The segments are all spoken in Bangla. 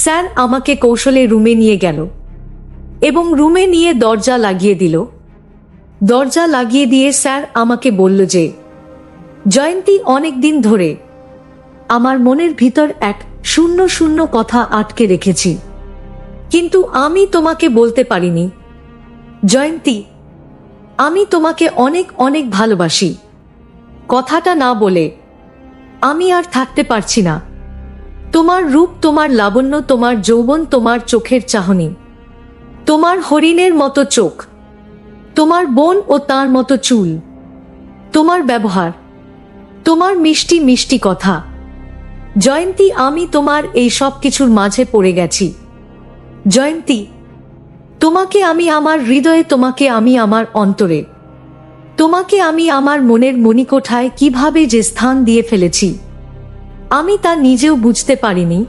স্যার আমাকে কৌশলে রুমে নিয়ে গেল এবং রুমে নিয়ে দরজা লাগিয়ে দিল। দরজা লাগিয়ে দিয়ে স্যার আমাকে বলল যে, জয়ন্তী, অনেক দিন ধরে আমার মনের ভিতর এক শূন্য শূন্য কথা আটকে রেখেছি, কিন্তু আমি তোমাকে বলতে পারিনি। জয়ন্তী, আমি তোমাকে অনেক অনেক ভালোবাসি। কথাটা না বলে আমি আর থাকতে পারছি না। তোমার রূপ, তোমার লাবণ্য, তোমার যৌবন, তোমার চোখের চাহনি, তোমার হরিণের মতো চোখ, তোমার বোন ও তার মতো চুল, তোমার ব্যবহার, তোমার মিষ্টি মিষ্টি কথা। জয়ন্তী, আমি তোমার এই সব কিছুর মাঝে পড়ে গেছি। জয়ন্তী, তোমাকে আমি আমার হৃদয়ে, তোমাকে আমি আমার অন্তরে, তোমাকে আমি আমার মনের মণিকোঠায় কিভাবে যে স্থান দিয়ে ফেলেছি আমি তা নিজেও বুঝতে পারিনি।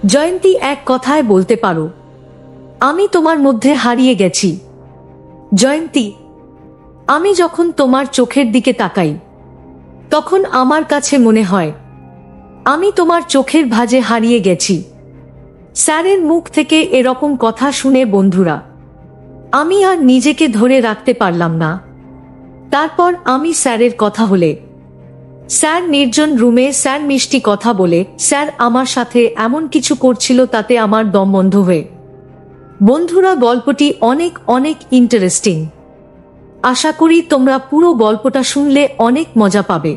জয়ন্তী, এক কথায় বলতে পারো আমি তোমার মধ্যে হারিয়ে গেছি। জয়ন্তী, আমি যখন তোমার চোখের দিকে তাকাই তখন আমার কাছে মনে হয় আমি তোমার চোখের ভাঁজে হারিয়ে গেছি। স্যারের মুখ থেকে এরকম কথা শুনে বন্ধুরা, আমি আর নিজেকে ধরে রাখতে পারলাম না। তারপর আমি স্যারের কথা হলে, স্যার নির্জন রুমে, স্যার মিষ্টি কথা বলে, স্যার আমার সাথে এমন কিছু করছিল তাতে আমার দম বন্ধ হয়ে। বন্ধুরা, গল্পটি অনেক অনেক ইন্টারেস্টিং। আশা করি তোমরা পুরো গল্পটা শুনলে অনেক মজা পাবে।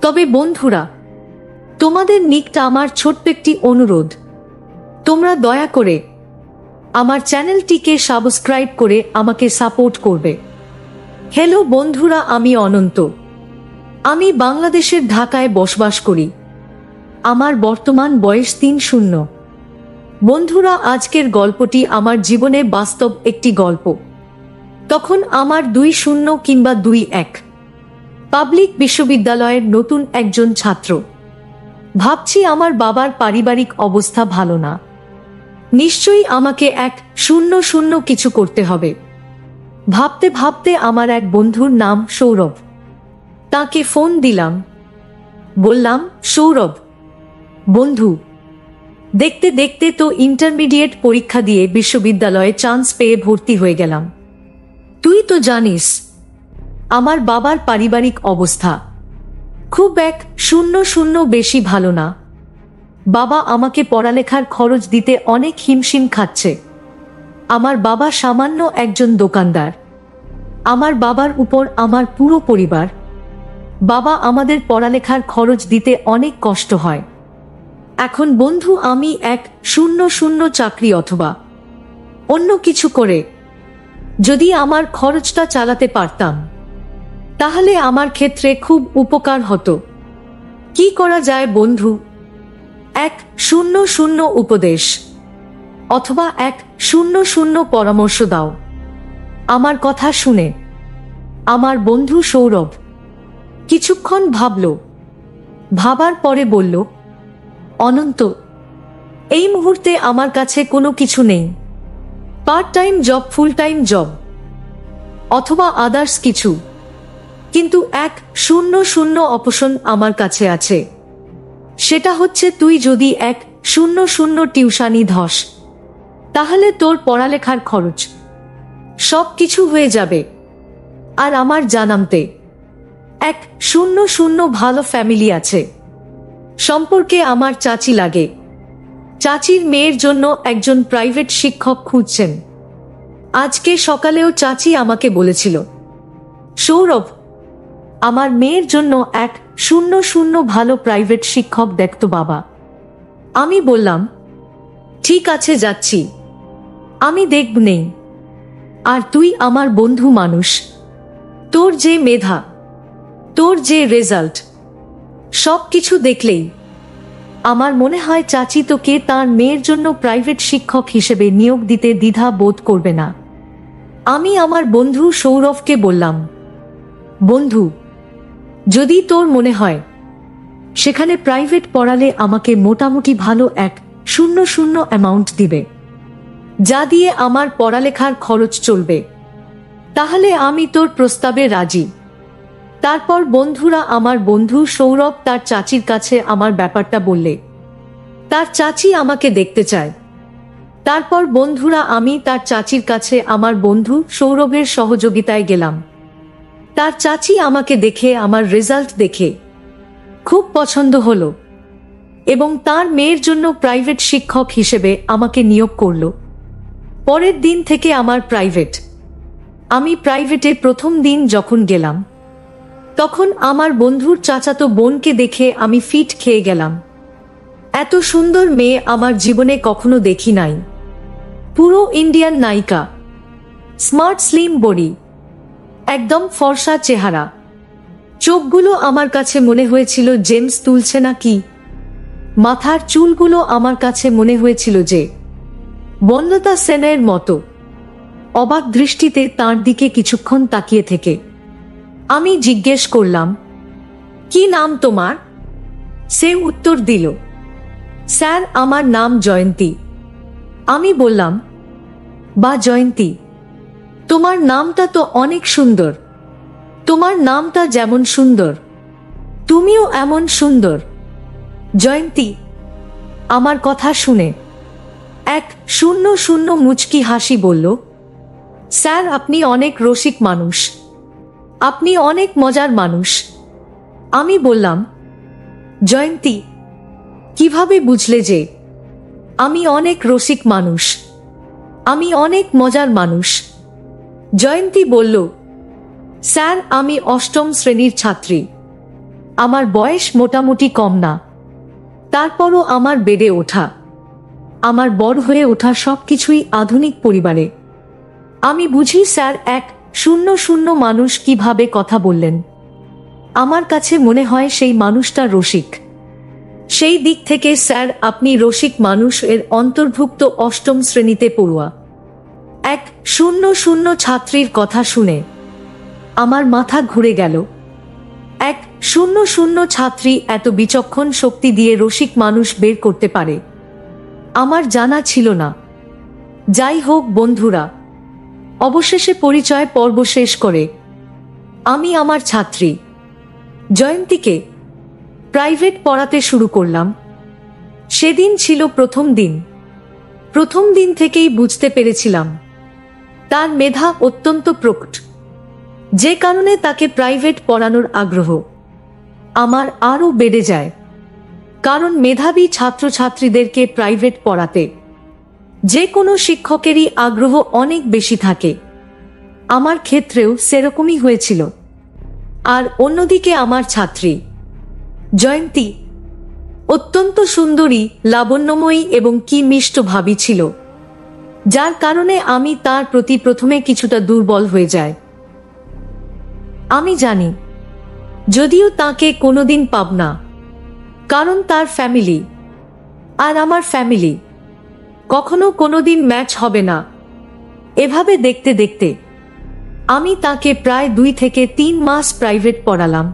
তবে বন্ধুরা, তোমাদের নিকটা আমার ছোট্ট একটি অনুরোধ, তোমরা দয়া করে আমার চ্যানেলটিকে সাবস্ক্রাইব করে আমাকে সাপোর্ট করবে। হ্যালো বন্ধুরা, আমি অনন্ত। আমি বাংলাদেশের ঢাকায় বসবাস করি। আমার বর্তমান বয়স 30। বন্ধুরা, আজকের গল্পটি আমার জীবনে বাস্তব একটি গল্প। তখন আমার 20 কিংবা 21, পাবলিক বিশ্ববিদ্যালয়ের নতুন একজন ছাত্র। ভাবছি আমার বাবার পারিবারিক অবস্থা ভালো না, নিশ্চয়ই আমাকে এক শূন্য কিছু করতে হবে। ভাবতে ভাবতে আমার এক বন্ধুর নাম সৌরভ, তাকে ফোন দিলাম। বললাম, সৌরভ বন্ধু, দেখতে দেখতে তো ইন্টারমিডিয়েট পরীক্ষা দিয়ে বিশ্ববিদ্যালয়ে চান্স পেয়ে ভর্তি হয়ে গেলাম। তুই তো জানিস আমার বাবার পারিবারিক অবস্থা খুব এক শূন্য বেশি ভালো না। বাবা আমাকে পড়ালেখার খরচ দিতে অনেক হিমশিম খাচ্ছে। আমার বাবা সামান্য একজন দোকানদার। আমার বাবার উপর আমার পুরো পরিবার। বাবা আমাদের পড়ালেখার খরচ দিতে অনেক কষ্ট হয়। এখন বন্ধু, আমি এক শূন্য চাকরি অথবা অন্য কিছু করে যদি আমার খরচটা চালাতে পারতাম তাহলে আমার ক্ষেত্রে খুব উপকার হতো। কি করা যায় বন্ধু? এক শূন্য উপদেশ অথবা এক শূন্য পরামর্শ দাও। আমার কথা শুনে আমার বন্ধু সৌরভ কিছুক্ষণ ভাবল। ভাবার পরে বলল, অনন্ত, এই মুহূর্তে আমার কাছে কোনো কিছু নেই। Part time job, full time job অথবা আদার্স কিছু, কিন্তু এক শূন্য অপশন আমার কাছে আছে। সেটা হচ্ছে তুই যদি এক শূন্য টিউশনি ধস তাহলে তোর পড়ালেখার খরচ সব কিছু হয়ে যাবে। আর আমার জানামতে এক শূন্য ভালো ফ্যামিলি আছে। সম্পর্কে আমার চাচি লাগে। চাচির মেয়ের জন্য একজন প্রাইভেট শিক্ষক খুঁজছেন। আজকে সকালেও চাচি আমাকে বলেছিল, সৌরভ, আমার মেয়ের জন্য এক শূন্য ভালো প্রাইভেট শিক্ষক দেখতো বাবা। আমি বললাম, ঠিক আছে, যাচ্ছি, আমি দেখব নেই। আর তুই আমার বন্ধু মানুষ, তোর যে মেধা, তোর যে রেজাল্ট, সব কিছু দেখলেই আমার মনে হয় চাচি তোকে তার মেয়ের জন্য প্রাইভেট শিক্ষক হিসেবে নিয়োগ দিতে দ্বিধা বোধ করবে না। আমি আমার বন্ধু সৌরভকে বললাম, বন্ধু, যদি তোর মনে হয় সেখানে প্রাইভেট পড়ালে আমাকে মোটামুটি ভালো এক শূন্য অ্যামাউন্ট দিবে, যা দিয়ে আমার পড়ালেখার খরচ চলবে, তাহলে আমি তোর প্রস্তাবে রাজি। তারপর বন্ধুরা, আমার বন্ধু সৌরভ তার চাচির কাছে আমার ব্যাপারটা বললে। তার চাচি আমাকে দেখতে চায়। তারপর বন্ধুরা আমি তার চাচির কাছে আমার বন্ধু সৌরভের সহযোগিতায় গেলাম। তার চাচি আমাকে দেখে আমার রেজাল্ট দেখে খুব পছন্দ হলো এবং তার মেয়ের জন্য প্রাইভেট শিক্ষক হিসেবে আমাকে নিয়োগ করল। পরের দিন থেকে আমি প্রাইভেটে প্রথম দিন যখন গেলাম তখন আমার বন্ধুর চাচাতো বোনকে দেখে আমি ফিট খেয়ে গেলাম। এত সুন্দর মেয়ে আমার জীবনে কখনো দেখি নাই। পুরো ইন্ডিয়ান নায়িকা, স্মার্ট স্লিম বডি, একদম ফর্সা চেহারা, চোখগুলো আমার কাছে মনে হয়েছিল জেমস তুলছে না কি। মাথার চুলগুলো আমার কাছে মনে হয়েছিল যে বন্যতা সেনের মতো। অবাক দৃষ্টিতে তার দিকে কিছুক্ষণ তাকিয়ে থেকে আমি জিজ্ঞেস করলাম, কি নাম তোমার? সে উত্তর দিল, স্যার আমার নাম জয়ন্তী। আমি বললাম, বা জয়ন্তী, তোমার নামটা তো অনেক সুন্দর। তোমার নামটা যেমন সুন্দর তুমিও এমন সুন্দর। জয়ন্তী আমার কথা শুনে এক শূন্য শূন্য মুচকি হাসি বলল, স্যার আপনি অনেক রসিক মানুষ, আপনি অনেক মজার মানুষ। আমি বললাম, জয়ন্তী কিভাবে বুঝলে যে আমি অনেক রসিক মানুষ, আমি অনেক মজার মানুষ? জয়ন্তী বলল, স্যার আমি অষ্টম শ্রেণীর ছাত্রী, আমার বয়স মোটামুটি কম না, তারপরও আমার বেড়ে ওঠা, আমার বড় হয়ে ওঠা সবকিছুই আধুনিক পরিবারে। আমি বুঝি স্যার এক শূন্য শূন্য মানুষ কিভাবে কথা বললেন। আমার কাছে মনে হয় সেই মানুষটা রসিক। সেই দিক থেকে স্যার আপনি রসিক মানুষ এর অন্তর্ভুক্ত অষ্টম শ্রেণীতে পড়ুয়া এক শূন্য শূন্য ছাত্রীর কথা শুনে আমার মাথা ঘুরে গেল। এক শূন্য শূন্য ছাত্রী এত বিচক্ষণ শক্তি দিয়ে রসিক মানুষ বের করতে পারে আমার জানা ছিল না। যাই হোক বন্ধুরা, অবশেষে পরিচয় পর্ব শেষ করে আমি আমার ছাত্রী জয়ন্তীকে প্রাইভেট পড়াতে শুরু করলাম। সেদিন ছিল প্রথম দিন। প্রথম দিন থেকেই বুঝতে পেরেছিলাম তার মেধা অত্যন্ত প্রকট, যে কারণে তাকে প্রাইভেট পড়ানোর আগ্রহ আমার আরও বেড়ে যায়। কারণ মেধাবী ছাত্রছাত্রীদেরকে প্রাইভেট পড়াতে যে কোনো শিক্ষকেরই আগ্রহ অনেক বেশি থাকে। আমার ক্ষেত্রেও সেরকমই হয়েছিল। আর অন্যদিকে আমার ছাত্রী জয়ন্তী অত্যন্ত সুন্দরী, লাবণ্যময়ী এবং কি মিষ্ট ভাবী ছিল, যার কারণে আমি তার প্রতি প্রথমে কিছুটা দুর্বল হয়ে যায়। আমি জানি যদিও তাকে কোনোদিন পাব না, কারণ তার ফ্যামিলি আর আমার ফ্যামিলি কখনো কোনোদিন ম্যাচ হবে না। এভাবে দেখতে দেখতে আমি তাকে প্রায় 2 থেকে 3 মাস প্রাইভেট পড়ালাম।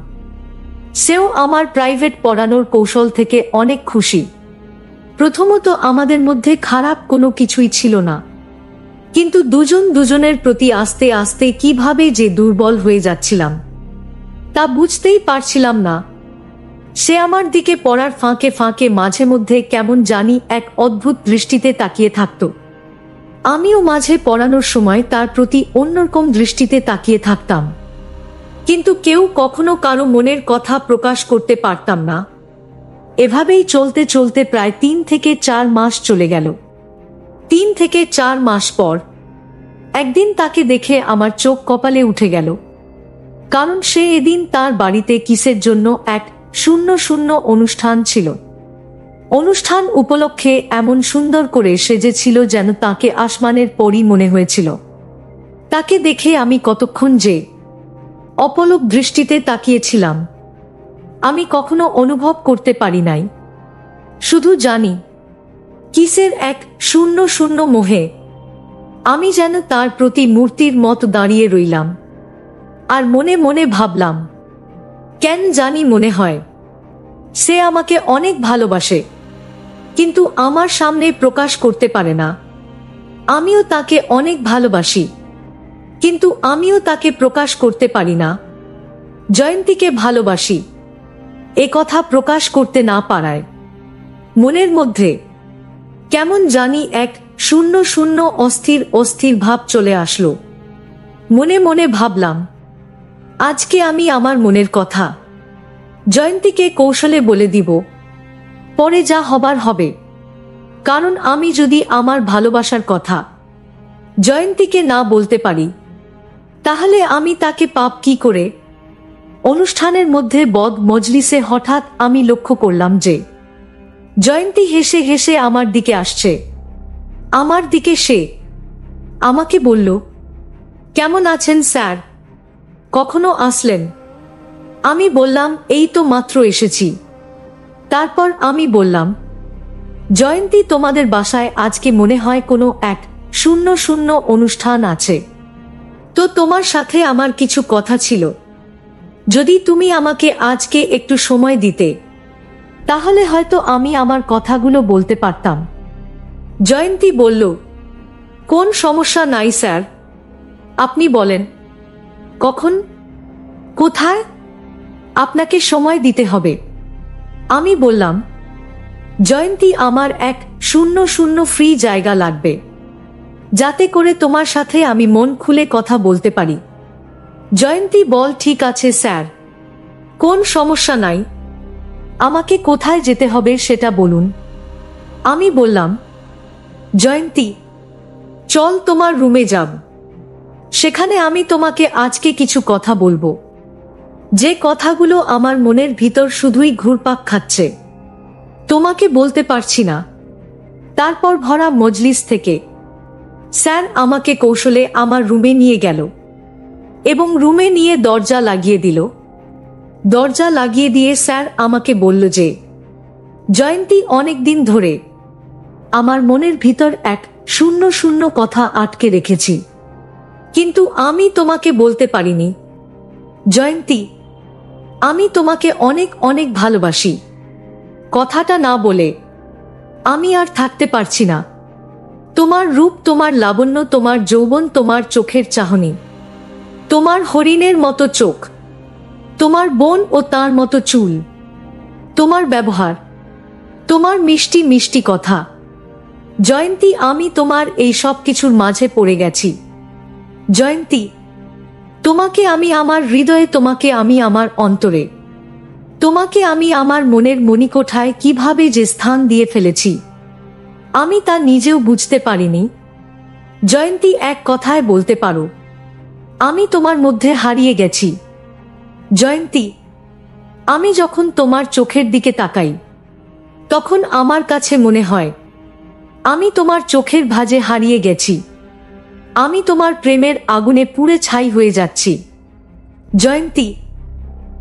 সেও আমার প্রাইভেট পড়ানোর কৌশল থেকে অনেক খুশি। প্রথমত আমাদের মধ্যে খারাপ কোনো কিছুই ছিল না, কিন্তু দুজন দুজনের প্রতি আস্তে আস্তে কিভাবে যে দুর্বল হয়ে যাচ্ছিলাম তা বুঝতেই পারছিলাম না। সে আমার দিকে পড়ার ফাঁকে ফাঁকে মাঝে মধ্যে কেমন জানি এক অদ্ভুত দৃষ্টিতে তাকিয়ে থাকত। আমিও মাঝে পড়ানোর সময় তার প্রতি অন্যরকম দৃষ্টিতে তাকিয়ে থাকতাম, কিন্তু কেউ কখনো কারো মনের কথা প্রকাশ করতে পারতাম না। এভাবেই চলতে চলতে প্রায় 3 থেকে 4 মাস চলে গেল। 3 থেকে 4 মাস পর একদিন তাকে দেখে আমার চোখ কপালে উঠে গেল, কারণ সে এদিন তার বাড়িতে কিসের জন্য এক শূন্য শূন্য অনুষ্ঠান ছিল। অনুষ্ঠান উপলক্ষে এমন সুন্দর করে সেজেছিল যেন তাকে আসমানের পরী মনে হয়েছিল। তাকে দেখে আমি কতক্ষণ যে অপলক দৃষ্টিতে তাকিয়েছিলাম আমি কখনো অনুভব করতে পারি নাই। শুধু জানি কিসের এক শূন্য শূন্য মোহে আমি যেন তার প্রতি মূর্তির মতো দাঁড়িয়ে রইলাম। আর মনে মনে ভাবলাম, কেন জানি মনে হয় সে আমাকে অনেক ভালোবাসে, কিন্তু আমার সামনে প্রকাশ করতে পারে না। আমিও তাকে অনেক ভালোবাসি, কিন্তু আমিও তাকে প্রকাশ করতে পারি না। জয়ন্তীকে ভালোবাসি এ কথা প্রকাশ করতে না পারায় মনের মধ্যে কেমন জানি এক শূন্য শূন্য অস্থির অস্থির ভাব চলে আসলো। মনে মনে ভাবলাম, আজকে আমি আমার মনের কথা জয়ন্তীকে কৌশলে বলে দিব, পরে যা হবার হবে। কারণ আমি যদি আমার ভালোবাসার কথা জয়ন্তীকে না বলতে পারি, তাহলে আমি তাকে পাপ কি করে? অনুষ্ঠানের মধ্যে বদ মজলিসে হঠাৎ আমি লক্ষ্য করলাম যে জয়ন্তী হেসে হেসে আমার দিকে আসছে। আমার দিকে সে আমাকে বলল, কেমন আছেন স্যার, কখনো আসলেন? আমি বললাম, এই তো মাত্র এসেছি। তারপর আমি বললাম, জয়ন্তী, তোমাদের বাসায় আজকে মনে হয় কোনো এক শূন্য শূন্য অনুষ্ঠান আছে, তো তোমার সাথে আমার কিছু কথা ছিল। যদি তুমি আমাকে আজকে একটু সময় দিতে, তাহলে হয়তো আমি আমার কথাগুলো বলতে পারতাম। জয়ন্তী বলল, কোন সমস্যা নাই স্যার, আপনি বলেন কখন, কোথায় আপনাকে সময় দিতে হবে। আমি বললাম, জয়ন্তী, আমার এক শূন্য শূন্য ফ্রি জায়গা লাগবে, যাতে করে তোমার সাথে আমি মন খুলে কথা বলতে পারি। জয়ন্তী বল, ঠিক আছে স্যার, কোন সমস্যা নাই, আমাকে কোথায় যেতে হবে সেটা বলুন। আমি বললাম, জয়ন্তী, চল তোমার রুমে যাব, সেখানে আমি তোমাকে আজকে কিছু কথা বলবো, যে কথাগুলো আমার মনের ভিতর শুধুই ঘুরপাক খাচ্ছে, তোমাকে বলতে পারছি না। তারপর ভরা মজলিস থেকে স্যার আমাকে কৌশলে আমার রুমে নিয়ে গেল এবং রুমে নিয়ে দরজা লাগিয়ে দিল। দরজা লাগিয়ে দিয়ে স্যার আমাকে বলল যে, জয়ন্তী, অনেক দিন ধরে আমার মনের ভিতর এক শূন্য শূন্য কথা আটকে রেখেছি, কিন্তু আমি তোমাকে বলতে পারিনি। জয়ন্তী, আমি তোমাকে অনেক অনেক ভালোবাসি। কথাটা না বলে আমি আর থাকতে পারছি না। তোমার রূপ, তোমার লাবণ্য, তোমার যৌবন, তোমার চোখের চাহনি, তোমার হরিণের মতো চোখ, তোমার বোন ও তার মতো চুল, তোমার ব্যবহার, তোমার মিষ্টি মিষ্টি কথা। জয়ন্তী, আমি তোমার এই সব কিছুর মাঝে পড়ে গেছি। জয়ন্তী, তোমাকে আমি আমার হৃদয়ে, তোমাকে আমি আমার অন্তরে, তোমাকে আমি আমার মনের মণিকোঠায় কিভাবে যে স্থান দিয়ে ফেলেছি, আমি তা নিজেও বুঝতে পারিনি। জয়ন্তী, এক কথায় বলতে পারো, আমি তোমার মধ্যে হারিয়ে গেছি। জয়ন্তী, আমি যখন তোমার চোখের দিকে তাকাই, তখন আমার কাছে মনে হয় আমি তোমার চোখের ভাঁজে হারিয়ে গেছি, আমি তোমার প্রেমের আগুনে পুড়ে ছাই হয়ে যাচ্ছি। জয়ন্তী,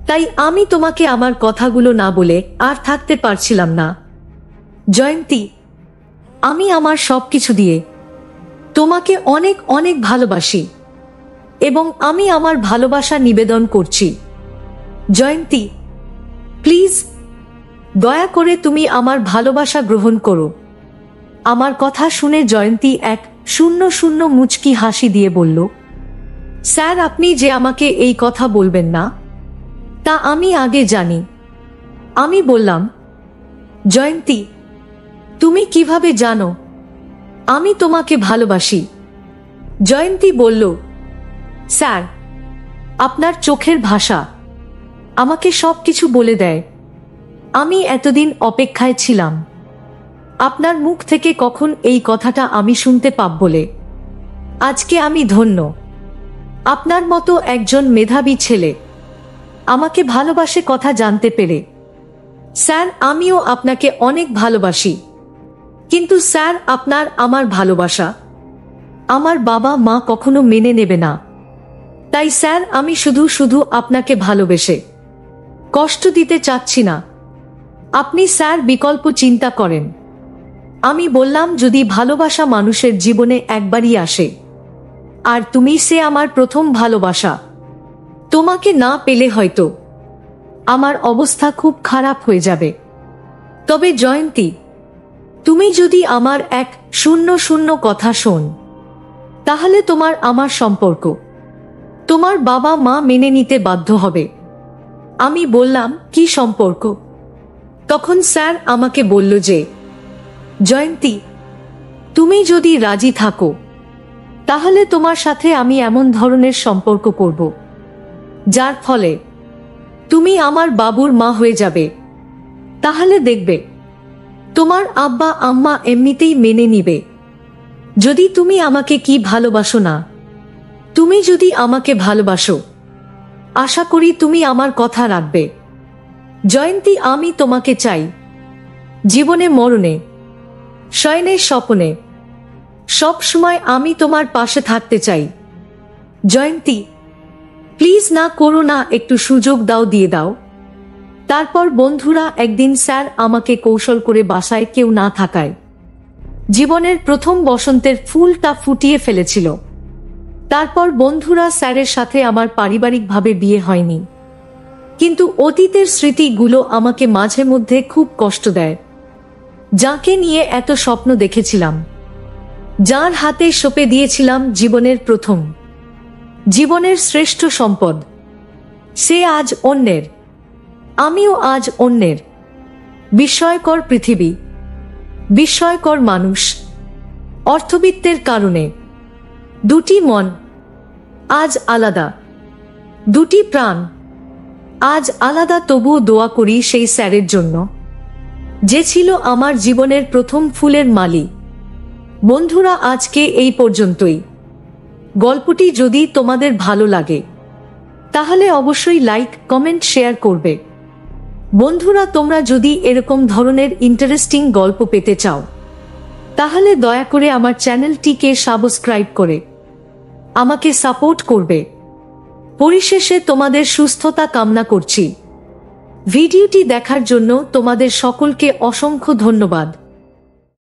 তাই আমি তোমাকে আমার কথাগুলো না বলে আর থাকতে পারছিলাম না। জয়ন্তী, আমি আমার সবকিছু দিয়ে তোমাকে অনেক অনেক ভালোবাসি এবং আমি আমার ভালোবাসা নিবেদন করছি। জয়ন্তী, প্লিজ, দয়া করে তুমি আমার ভালোবাসা গ্রহণ করো। আমার কথা শুনে জয়ন্তী এক শূন্য শূন্য মুচকি হাসি দিয়ে বলল, স্যার, আপনি যে আমাকে এই কথা বলবেন না, তা আমি আগে জানি। আমি বললাম, জয়ন্তী, তুমি কিভাবে জানো আমি তোমাকে ভালোবাসি? জয়ন্তী বলল, স্যার, আপনার চোখের ভাষা আমাকে সবকিছু বলে দেয়। আমি এতদিন অপেক্ষায় ছিলাম আপনার মুখ থেকে কখন এই কথাটা আমি শুনতে পাব বলে। আজকে আমি ধন্য, আপনার মতো একজন মেধাবী ছেলে আমাকে ভালোবাসে কথা জানতে পেরে। স্যার, আমিও আপনাকে অনেক ভালোবাসি, কিন্তু স্যার, আপনার আমার ভালোবাসা আমার বাবা মা কখনো মেনে নেবে না। তাই স্যার, আমি শুধু শুধু আপনাকে ভালোবেসে কষ্ট দিতে চাচ্ছি না। আপনি স্যার বিকল্প চিন্তা করেন। আমি বললাম, যদি ভালোবাসা মানুষের জীবনে একবারই আসে, আর তুমি সে আমার প্রথম ভালোবাসা, তোমাকে না পেলে হয়তো আমার অবস্থা খুব খারাপ হয়ে যাবে। তবে জয়ন্তী, তুমি যদি আমার এক শূন্য শূন্য কথা শোন, তাহলে তোমার আমার সম্পর্ক তোমার বাবা মা মেনে নিতে বাধ্য হবে। আমি বললাম, কি সম্পর্ক? তখন স্যার আমাকে বলল যে, জয়ন্তী, তুমি যদি রাজি থাকো তাহলে তোমার সাথে আমি এমন ধরনের সম্পর্ক করব যার ফলে তুমি আমার বাবুর মা হয়ে যাবে। তাহলে দেখবে তোমার আব্বা আম্মা এমনিতেই মেনে নিবে। যদি তুমি আমাকে কি ভালোবাসো না, তুমি যদি আমাকে ভালোবাসো, আশা করি তুমি আমার কথা রাখবে। জয়ন্তী, আমি তোমাকে চাই, জীবনে মরণে, শয়নে স্বপনে, সব সময় আমি তোমার পাশে থাকতে চাই। জয়ন্তী, প্লিজ না করো না, একটু সুযোগ দাও, দিয়ে দাও। তারপর বন্ধুরা, একদিন স্যার আমাকে কৌশল করে বাসায় কেউ না থাকায় জীবনের প্রথম বসন্তের ফুলটা ফুটিয়ে ফেলেছিল। তারপর বন্ধুরা, স্যারের সাথে আমার পারিবারিকভাবে বিয়ে হয়নি, কিন্তু অতীতের স্মৃতিগুলো আমাকে মাঝে মধ্যে খুব কষ্ট দেয়। যাকে নিয়ে এত স্বপ্ন দেখেছিলাম, যার হাতে সঁপে দিয়েছিলাম জীবনের প্রথম, জীবনের শ্রেষ্ঠ সম্পদ, সে আজ অন্যের, আমিও আজ অন্যের। বিস্ময়কর পৃথিবী, বিস্ময়কর মানুষ। অর্থবিত্তের কারণে দুটি মন আজ আলাদা, দুটি প্রাণ আজ আলাদা। তবুও দোয়া করি সেই স্যারের জন্য, যে ছিল আমার জীবনের প্রথম ফুলের মালি। বন্ধুরা, আজকে এই পর্যন্তই। গল্পটি যদি তোমাদের ভালো লাগে তাহলে অবশ্যই লাইক, কমেন্ট, শেয়ার করবে। বন্ধুরা, তোমরা যদি এরকম ধরনের ইন্টারেস্টিং গল্প পেতে চাও তাহলে দয়া করে আমার চ্যানেলটিকে সাবস্ক্রাইব করে আমাকে সাপোর্ট করবে। পরিশেষে তোমাদের সুস্থতা কামনা করছি। ভিডিওটি দেখার জন্য তোমাদের সকলকে অসংখ্য ধন্যবাদ।